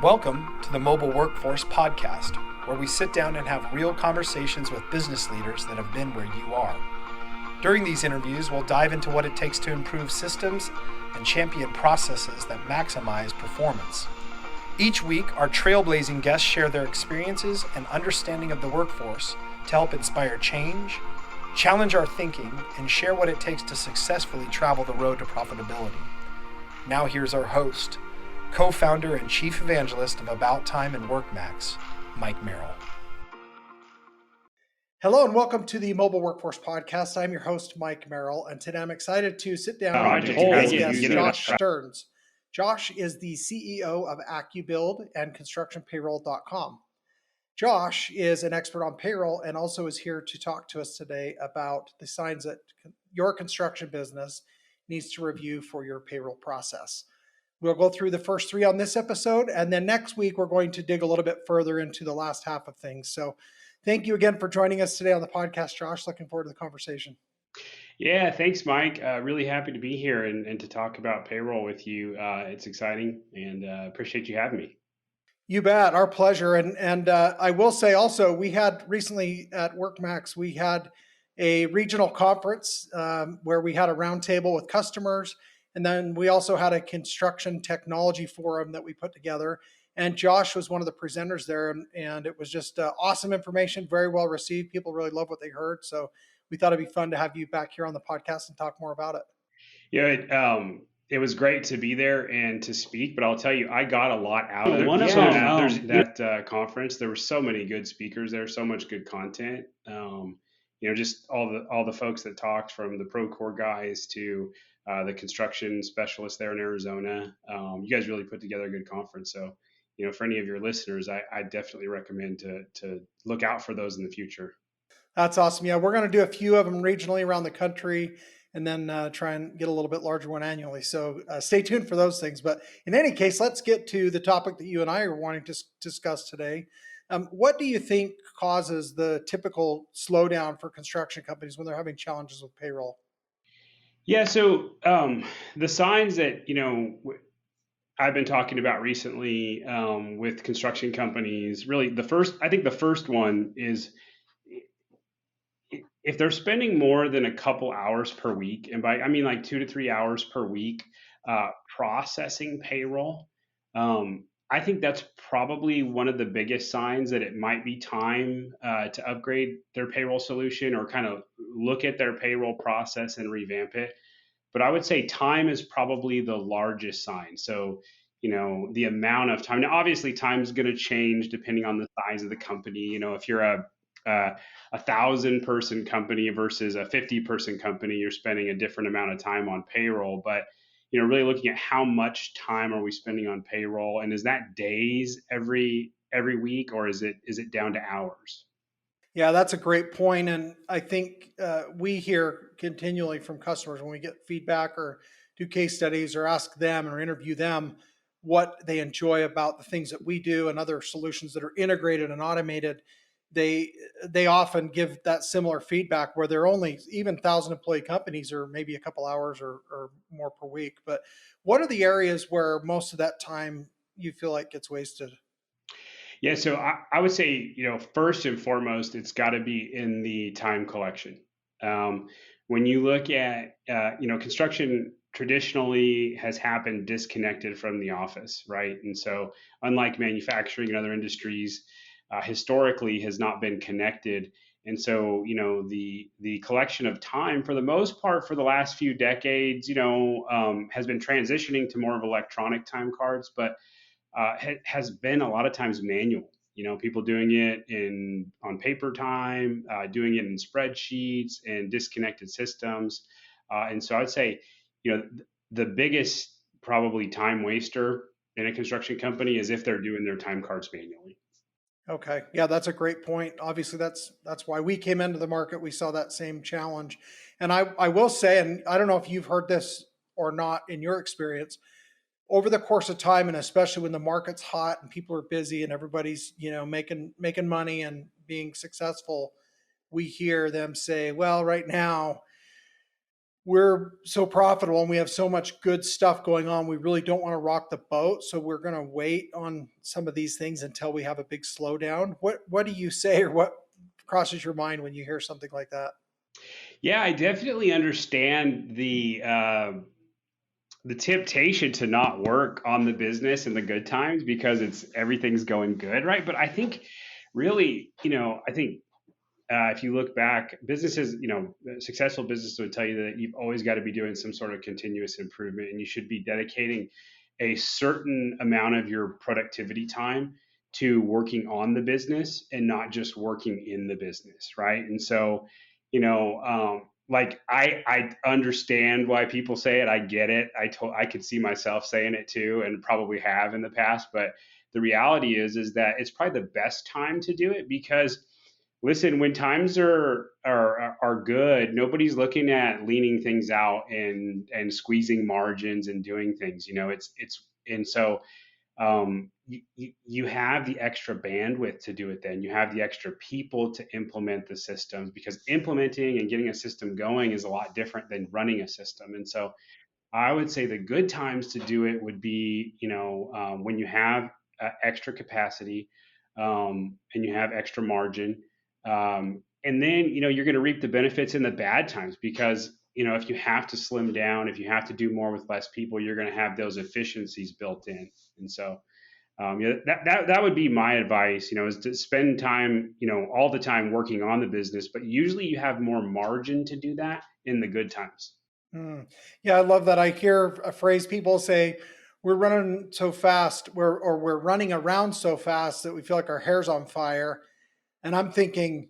Welcome to the Mobile Workforce Podcast, where we sit down and have real conversations with business leaders that have been where you are. During these interviews, we'll dive into what it takes to improve systems and champion processes that maximize performance. Each week, our trailblazing guests share their experiences and understanding of the workforce to help inspire change, challenge our thinking, and share what it takes to successfully travel the road to profitability. Now here's our host, co-founder and chief evangelist of About Time and WorkMax, Mike Merrill. Hello and welcome to the Mobile Workforce Podcast. I'm your host, Mike Merrill, and today I'm excited to sit down with today's guest, Josh Stearns. Josh is the CEO of AccuBuild and ConstructionPayroll.com. Josh is an expert on payroll and also is here to talk to us today about the signs that your construction business needs to review for your payroll process. We'll go through the first three on this episode, and then next week we're going to dig a little bit further into the last half of things. So thank you again for joining us today on the podcast, Josh. Looking forward to the conversation. Yeah, thanks, Mike. Really happy to be here and to talk about payroll with you. It's exciting, and appreciate you having me. You bet. Our pleasure. And I will say also, we had recently at WorkMax, we had a regional conference where we had a roundtable with customers. And then we also had a construction technology forum that we put together. And Josh was one of the presenters there. And it was just awesome information, very well received. People really loved what they heard. So we thought it'd be fun to have you back here on the podcast and talk more about it. Yeah, it was great to be there and to speak, but I'll tell you, I got a lot out of that conference. There were so many good speakers there, so much good content. Just all the folks that talked, from the Procore guys to the construction specialists there in Arizona. You guys really put together a good conference. So, for any of your listeners, I definitely recommend to look out for those in the future. That's awesome. Yeah, we're going to do a few of them regionally around the country, and then try and get a little bit larger one annually. So stay tuned for those things. But in any case, let's get to the topic that you and I are wanting to discuss today. What do you think causes the typical slowdown for construction companies when they're having challenges with payroll? Yeah, so the signs that, I've been talking about recently with construction companies, really I think the first one is if they're spending more than a couple hours per week, and I mean like 2 to 3 hours per week processing payroll, I think that's probably one of the biggest signs that it might be time to upgrade their payroll solution or kind of look at their payroll process and revamp it. But I would say time is probably the largest sign. So, the amount of time. Now, obviously, time is going to change depending on the size of the company. If you're a 1,000-person company versus a 50-person company, you're spending a different amount of time on payroll. But really looking at how much time are we spending on payroll, and is that days every week, or is it down to hours? Yeah, that's a great point. And I think we hear continually from customers when we get feedback or do case studies or ask them or interview them what they enjoy about the things that we do and other solutions that are integrated and automated. They often give that similar feedback where they're only, even 1,000-employee companies, or maybe a couple hours or more per week. But what are the areas where most of that time you feel like gets wasted? Yeah, so I would say, first and foremost, it's got to be in the time collection. When you look at, construction traditionally has happened disconnected from the office, right? And so, unlike manufacturing and other industries, historically has not been connected. And so, the collection of time, for the most part, for the last few decades, has been transitioning to more of electronic time cards, but has been a lot of times manual. People doing it on paper time, doing it in spreadsheets and disconnected systems. And so I'd say, the biggest probably time waster in a construction company is if they're doing their time cards manually. Okay. Yeah, that's a great point. Obviously, that's why we came into the market. We saw that same challenge. And I will say, and I don't know if you've heard this or not in your experience, over the course of time, and especially when the market's hot and people are busy and everybody's, making money and being successful, we hear them say, well, right now we're so profitable and we have so much good stuff going on, we really don't want to rock the boat. So we're going to wait on some of these things until we have a big slowdown. What do you say, or what crosses your mind when you hear something like that? Yeah, I definitely understand the temptation to not work on the business in the good times because it's everything's going good, right? But I think really, I think if you look back, businesses, successful businesses would tell you that you've always got to be doing some sort of continuous improvement, and you should be dedicating a certain amount of your productivity time to working on the business and not just working in the business, right? And so, like I understand why people say it. I get it. I could see myself saying it too, and probably have in the past. But the reality is that it's probably the best time to do it because listen, when times are good, nobody's looking at leaning things out and squeezing margins and doing things. It's and so you have the extra bandwidth to do it. Then you have the extra people to implement the systems because implementing and getting a system going is a lot different than running a system. And so I would say the good times to do it would be, when you have extra capacity and you have extra margin. And then, you're going to reap the benefits in the bad times because, if you have to slim down, if you have to do more with less people, you're going to have those efficiencies built in. And so, yeah, that would be my advice, is to spend time, all the time working on the business, but usually you have more margin to do that in the good times. Mm. Yeah, I love that. I hear a phrase people say, we're running so fast, we're running around so fast that we feel like our hair's on fire. And I'm thinking,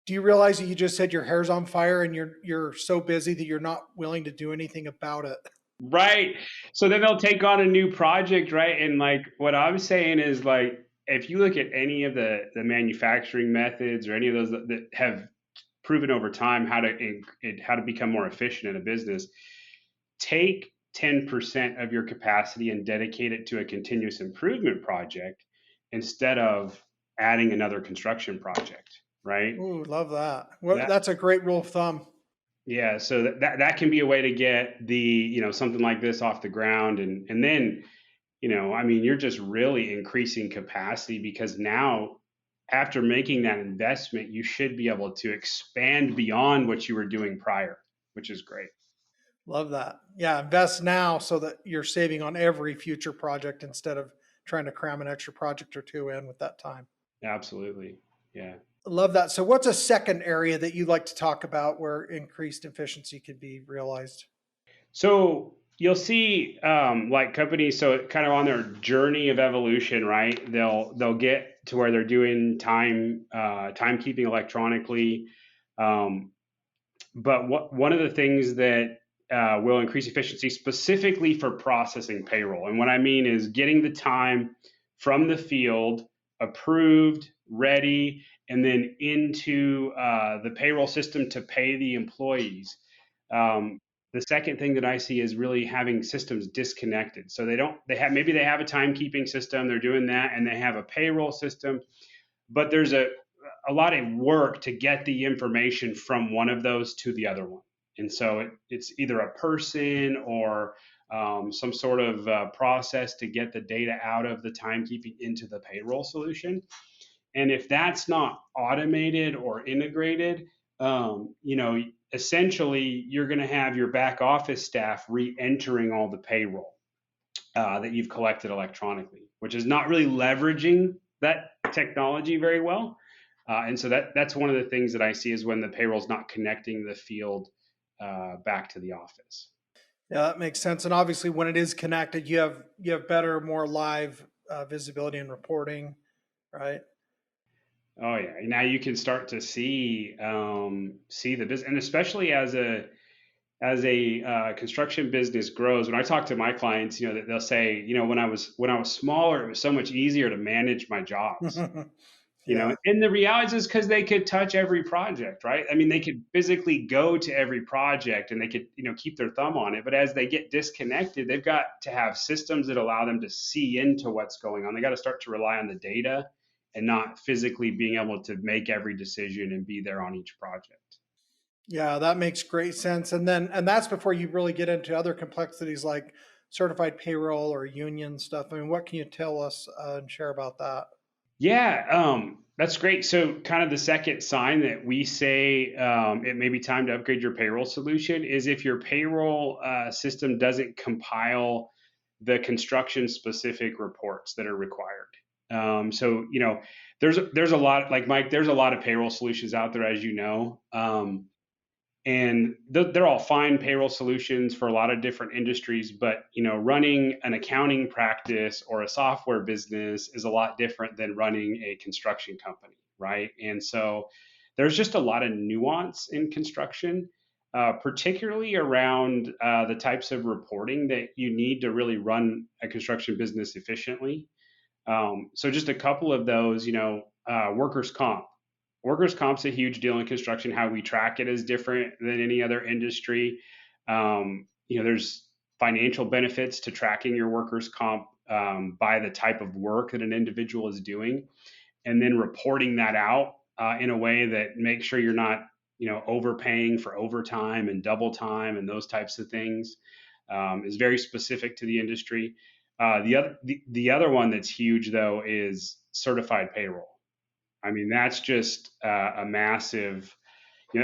do you realize that you just said your hair's on fire and you're so busy that you're not willing to do anything about it? Right. So then they'll take on a new project, right? And like what I'm saying is like if you look at any of the manufacturing methods or any of those that have proven over time how to become more efficient in a business, take 10% of your capacity and dedicate it to a continuous improvement project instead of adding another construction project, right? Ooh, love that. That That's a great rule of thumb. Yeah, so that can be a way to get something like this off the ground, and then I mean you're just really increasing capacity because now after making that investment you should be able to expand beyond what you were doing prior, which is great. Love that. Yeah, invest now so that you're saving on every future project instead of trying to cram an extra project or two in with that time. Absolutely. Yeah. Love that. So, what's a second area that you'd like to talk about where increased efficiency can be realized? So you'll see like companies, so kind of on their journey of evolution, right? They'll get to where they're doing timekeeping electronically. Um, but one of the things that will increase efficiency specifically for processing payroll, and what I mean is getting the time from the field approved, ready, and then into the payroll system to pay the employees. Um, the second thing that I see is really having systems disconnected. So maybe they have a timekeeping system, they're doing that, and they have a payroll system, but there's a lot of work to get the information from one of those to the other one. And so it's either a person or some sort of process to get the data out of the timekeeping into the payroll solution. And if that's not automated or integrated, essentially you're going to have your back office staff re-entering all the payroll that you've collected electronically, which is not really leveraging that technology very well. And so that's one of the things that I see is when the payroll's not connecting the field back to the office. Yeah, that makes sense. And obviously, when it is connected, you have better, more live visibility and reporting, right? Oh yeah, now you can start to see the business, and especially as a construction business grows. When I talk to my clients, that they'll say, when I was smaller, it was so much easier to manage my jobs. Yeah, And the reality is because they could touch every project, right? I mean, they could physically go to every project and they could, keep their thumb on it. But as they get disconnected, they've got to have systems that allow them to see into what's going on. They got to start to rely on the data and not physically being able to make every decision and be there on each project. Yeah, that makes great sense. And that's before you really get into other complexities like certified payroll or union stuff. I mean, what can you tell us and share about that? Yeah, that's great. So, kind of the second sign that we say it may be time to upgrade your payroll solution is if your payroll system doesn't compile the construction specific reports that are required. So, there's a lot, like Mike, there's a lot of payroll solutions out there, as you know. And they're all fine payroll solutions for a lot of different industries, but running an accounting practice or a software business is a lot different than running a construction company, right? And so there's just a lot of nuance in construction, particularly around the types of reporting that you need to really run a construction business efficiently. So just a couple of those, workers' comp. Workers' comp's a huge deal in construction. How we track it is different than any other industry. There's financial benefits to tracking your workers' comp by the type of work that an individual is doing, and then reporting that out in a way that makes sure you're not, overpaying for overtime and double time and those types of things. Is very specific to the industry. The other one that's huge though is certified payroll. I mean, that's just a massive.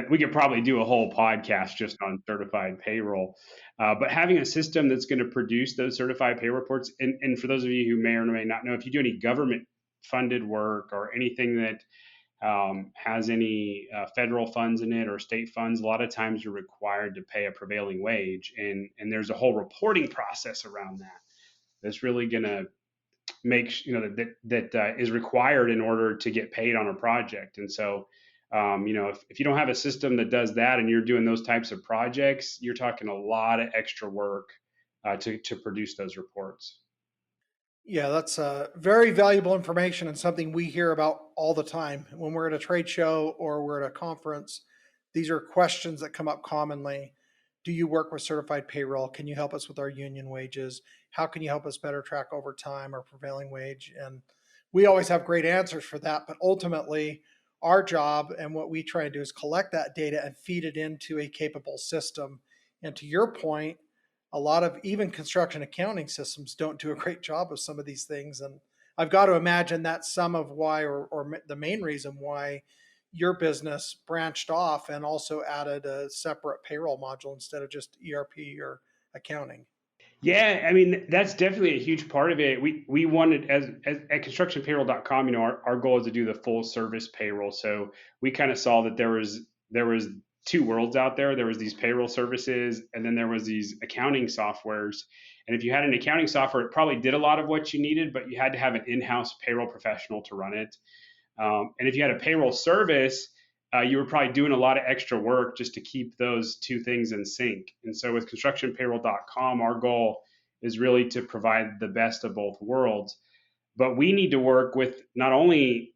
We could probably do a whole podcast just on certified payroll. But having a system that's going to produce those certified pay reports, and for those of you who may or may not know, if you do any government funded work or anything that has any federal funds in it or state funds, a lot of times you're required to pay a prevailing wage, and there's a whole reporting process around that that's really going to make that is required in order to get paid on a project. And so if you don't have a system that does that and you're doing those types of projects, you're talking a lot of extra work to produce those reports. Yeah, that's very valuable information and something we hear about all the time. When we're at a trade show or we're at a conference, these are questions that come up commonly. Do you work with certified payroll? Can you help us with our union wages? How can you help us better track overtime or prevailing wage? And we always have great answers for that. But ultimately, our job and what we try to do is collect that data and feed it into a capable system. And to your point, a lot of even construction accounting systems don't do a great job of some of these things. And I've got to imagine that's some of why, or the main reason why your business branched off and also added a separate payroll module instead of just ERP or accounting. Yeah, I mean that's definitely a huge part of it. We wanted as at constructionpayroll.com, our goal is to do the full service payroll. So we kind of saw that there was two worlds out there. There was these payroll services, and then there was these accounting softwares. And if you had an accounting software, it probably did a lot of what you needed, but you had to have an in-house payroll professional to run it. And if you had a payroll service, you were probably doing a lot of extra work just to keep those two things in sync. And so with constructionpayroll.com, our goal is really to provide the best of both worlds. But we need to work with not only,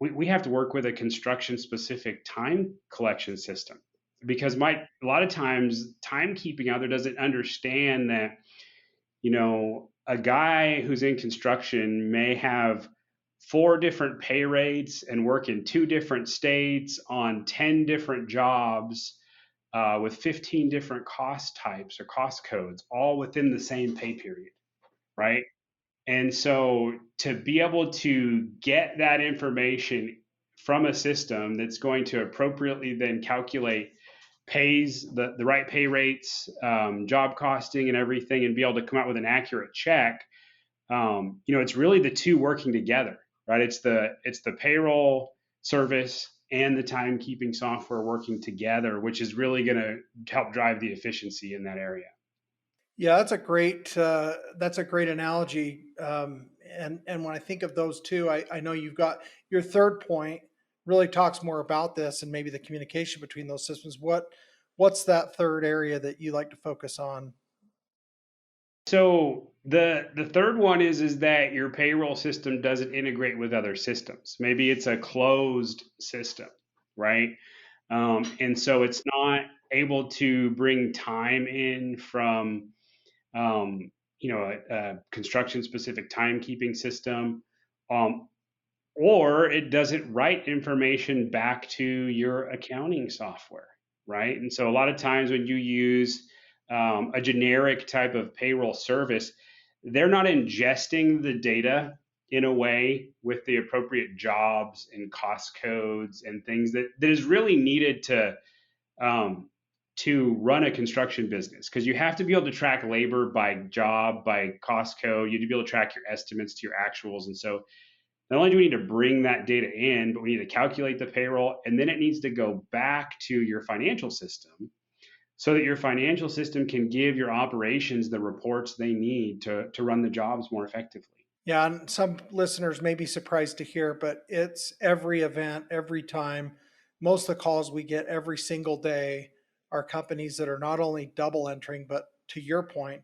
we have to work with a construction specific time collection system because Mike, a lot of times timekeeping out there doesn't understand that, a guy who's in construction may have four different pay rates and work in two different states on 10 different jobs with 15 different cost types or cost codes, all within the same pay period, right? And so to be able to get that information from a system that's going to appropriately then calculate pays the right pay rates, job costing, and everything, and be able to come out with an accurate check. It's really the two working together, right? It's the payroll service and the timekeeping software working together, which is really going to help drive the efficiency in that area. Yeah, that's a great analogy. And when I think of those two, I know you've got your third point really talks more about this and maybe the communication between those systems. What's that third area that you like to focus on? So the third one is that your payroll system doesn't integrate with other systems. Maybe it's a closed system, right? And so it's not able to bring time in from a construction specific timekeeping system, um, or it doesn't write information back to your accounting software. right? And so a lot of times when you use a generic type of payroll service, they're not ingesting the data in a way with the appropriate jobs and cost codes and things that is really needed um, to run a construction business, because you have to be able to track labor by job, by cost code. You need to be able to track your estimates to your actuals. And so not only do we need to bring that data in, but we need to calculate the payroll, and then it needs to go back to your financial system so that your financial system can give your operations the reports they need to run the jobs more effectively. Yeah, and some listeners may be surprised to hear, but it's every event, every time. Most of the calls we get every single day are companies that are not only double entering, but to your point,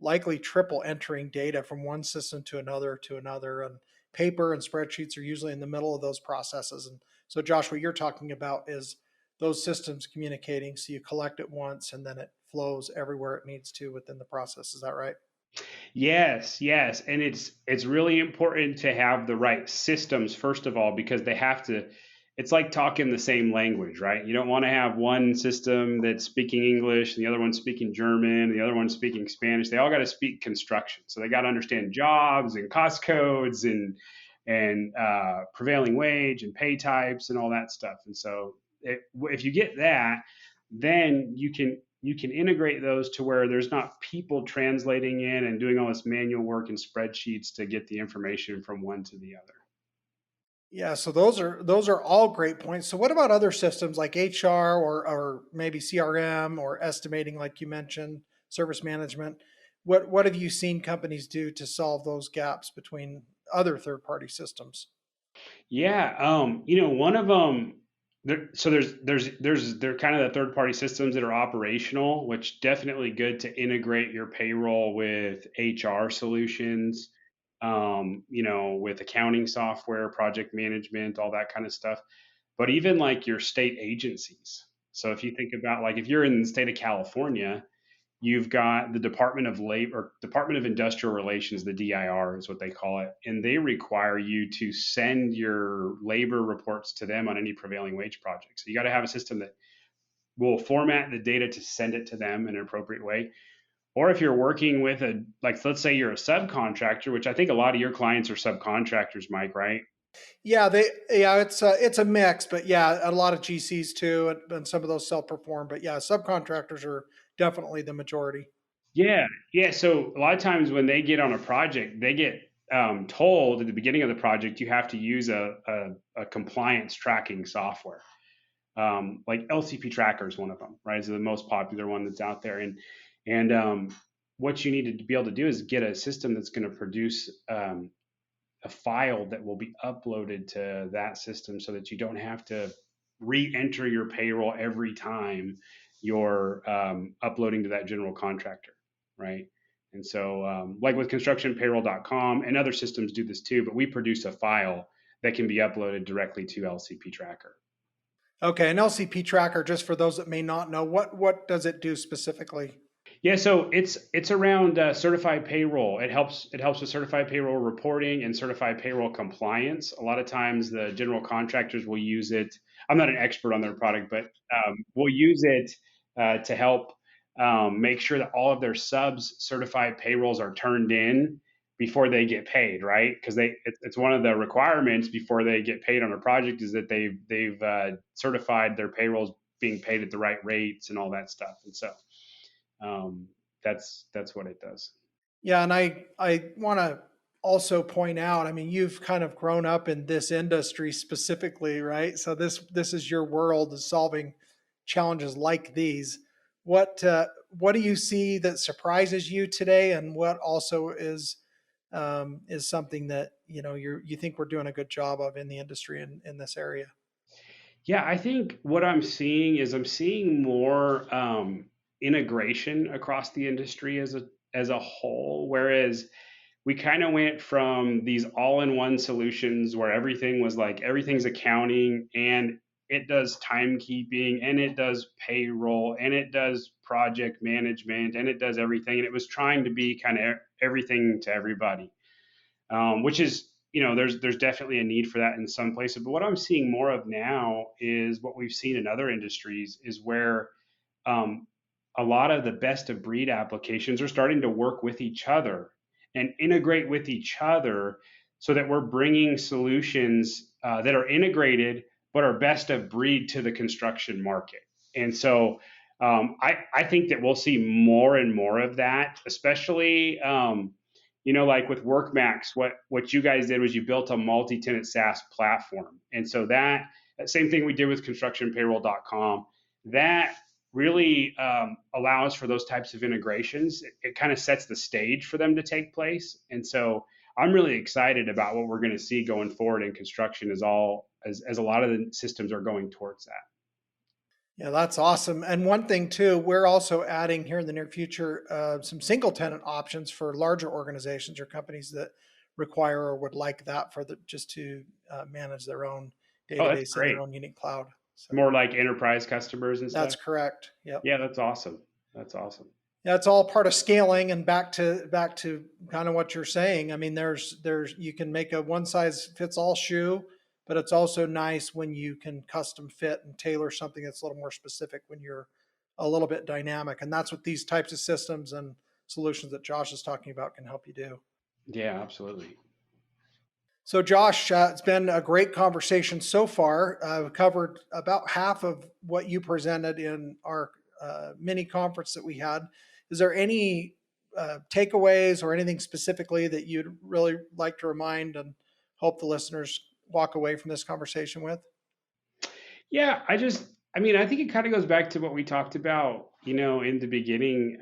likely triple entering data from one system to another to another. And paper and spreadsheets are usually in the middle of those processes. And so, Josh, what you're talking about is those systems communicating. So you collect it once and then it flows everywhere it needs to within the process. Is that right? Yes, yes, and it's really important to have the right systems first of all, because they have to. It's like talking the same language, right? You don't want to have one system that's speaking English and the other one speaking German, and the other one speaking Spanish. They all got to speak construction, so they got to understand jobs and cost codes and prevailing wage and pay types and all that stuff. And so, if you get that, then you can integrate those to where there's not people translating in and doing all this manual work in spreadsheets to get the information from one to the other. Yeah, so those are all great points. So what about other systems like HR or maybe CRM or estimating, like you mentioned, service management? What have you seen companies do to solve those gaps between other third party systems? Yeah, one of them. So they're kind of the third party systems that are operational, which definitely good to integrate your payroll with HR solutions, with accounting software, project management, all that kind of stuff. But even like your state agencies. So if you think about, like, if you're in the state of California, you've got the Department of Labor, Department of Industrial Relations, the DIR is what they call it, and they require you to send your labor reports to them on any prevailing wage project. So you got to have a system that will format the data to send it to them in an appropriate way. Or if you're working with like, let's say you're a subcontractor, which I think a lot of your clients are subcontractors, Mike, right? It's a mix, but yeah, a lot of GCs too, and some of those self perform. But yeah, subcontractors are definitely the majority. Yeah, yeah. So a lot of times when they get on a project, they get told at the beginning of the project you have to use a compliance tracking software. Like LCP Tracker is one of them, right? It's the most popular one that's out there, and what you need to be able to do is get a system that's going to produce a file that will be uploaded to that system, so that you don't have to re-enter your payroll every time you're uploading to that general contractor, right? And so, like with constructionpayroll.com and other systems do this too, but we produce a file that can be uploaded directly to LCP Tracker. Okay, an LCP tracker, just for those that may not know, what does it do specifically? Yeah, so it's around certified payroll. It helps with certified payroll reporting and certified payroll compliance. A lot of times, the general contractors will use it. I'm not an expert on their product, but we'll use it to help make sure that all of their subs certified payrolls are turned in before they get paid, right? Because it's one of the requirements before they get paid on a project is that they've certified their payrolls being paid at the right rates and all that stuff. And so um, that's what it does. Yeah, and I want to also point out, I mean, you've kind of grown up in this industry specifically, right? So this is your world, is solving challenges like these. What do you see that surprises you today, and what also is something that you think we're doing a good job of in the industry in this area? Yeah, I think what I'm seeing is I'm seeing more integration across the industry as a whole, whereas we kind of went from these all-in-one solutions where everything was like everything's accounting and it does timekeeping and it does payroll and it does project management and it does everything, and it was trying to be kind of everything to everybody, which is there's definitely a need for that in some places. But what I'm seeing more of now is what we've seen in other industries is where um, a lot of the best of breed applications are starting to work with each other and integrate with each other so that we're bringing solutions that are integrated but are best of breed to the construction market. And so I think that we'll see more and more of that, especially like with WorkMax. What you guys did was you built a multi-tenant SaaS platform, and so that same thing we did with constructionpayroll.com. That really allows for those types of integrations. It kind of sets the stage for them to take place, and so I'm really excited about what we're going to see going forward in construction as a lot of the systems are going towards that. Yeah, that's awesome. And one thing too, we're also adding here in the near future some single tenant options for larger organizations or companies that require or would like that for just to manage their own Oh, that's database in great. their own unique cloud. So More like enterprise customers and that's stuff. correct. Yep. Yeah, that's awesome. That's awesome. Yeah, it's all part of scaling, and back to kind of what you're saying. I mean, there's you can make a one size fits all shoe, but it's also nice when you can custom fit and tailor something that's a little more specific when you're a little bit dynamic. And that's what these types of systems and solutions that Josh is talking about can help you do. Yeah, absolutely. So, Josh, it's been a great conversation so far. We've covered about half of what you presented in our mini conference that we had. Is there any takeaways or anything specifically that you'd really like to remind and hope the listeners walk away from this conversation with? Yeah, I think it kind of goes back to what we talked about, in the beginning,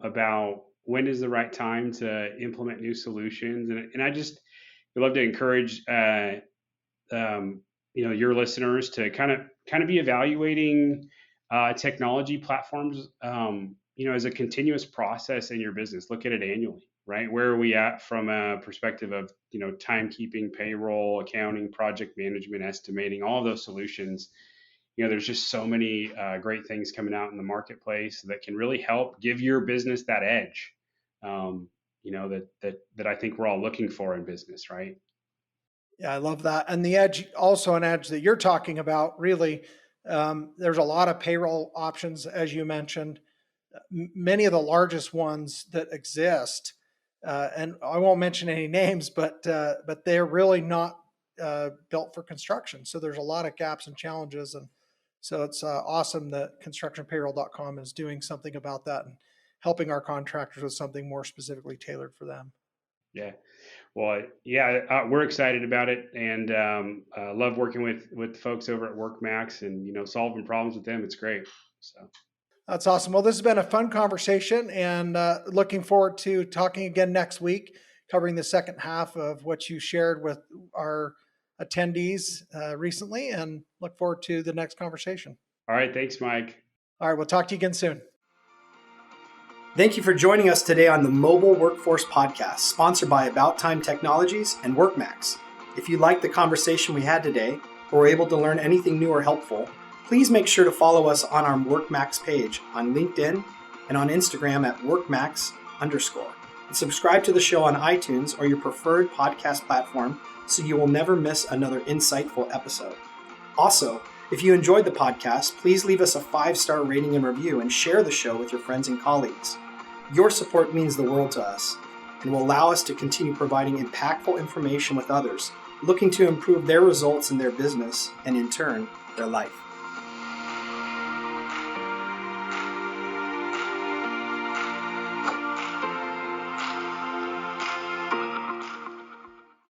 about when is the right time to implement new solutions. And I just would love to encourage, your listeners to kind of be evaluating technology platforms, as a continuous process in your business. Look at it annually, right? Where are we at from a perspective of, timekeeping, payroll, accounting, project management, estimating, all of those solutions. There's just so many great things coming out in the marketplace that can really help give your business that edge, that I think we're all looking for in business, right? Yeah, I love that. And the edge, also an edge that you're talking about, really, there's a lot of payroll options, as you mentioned. Many of the largest ones that exist, and I won't mention any names, but they're really not built for construction. So there's a lot of gaps and challenges, and so it's awesome that constructionpayroll.com is doing something about that and helping our contractors with something more specifically tailored for them. Yeah. Well, yeah, we're excited about it, and love working with folks over at WorkMax, and solving problems with them. It's great. So That's awesome. Well, this has been a fun conversation, and looking forward to talking again next week, covering the second half of what you shared with our attendees recently, and look forward to the next conversation. All right. Thanks, Mike. All right. We'll talk to you again soon. Thank you for joining us today on the Mobile Workforce Podcast, sponsored by About Time Technologies and WorkMax. If you liked the conversation we had today, or were able to learn anything new or helpful, please make sure to follow us on our WorkMax page on LinkedIn and on Instagram at WorkMax_. And subscribe to the show on iTunes or your preferred podcast platform so you will never miss another insightful episode. Also, if you enjoyed the podcast, please leave us a 5-star rating and review and share the show with your friends and colleagues. Your support means the world to us and will allow us to continue providing impactful information with others looking to improve their results in their business and, in turn, their life.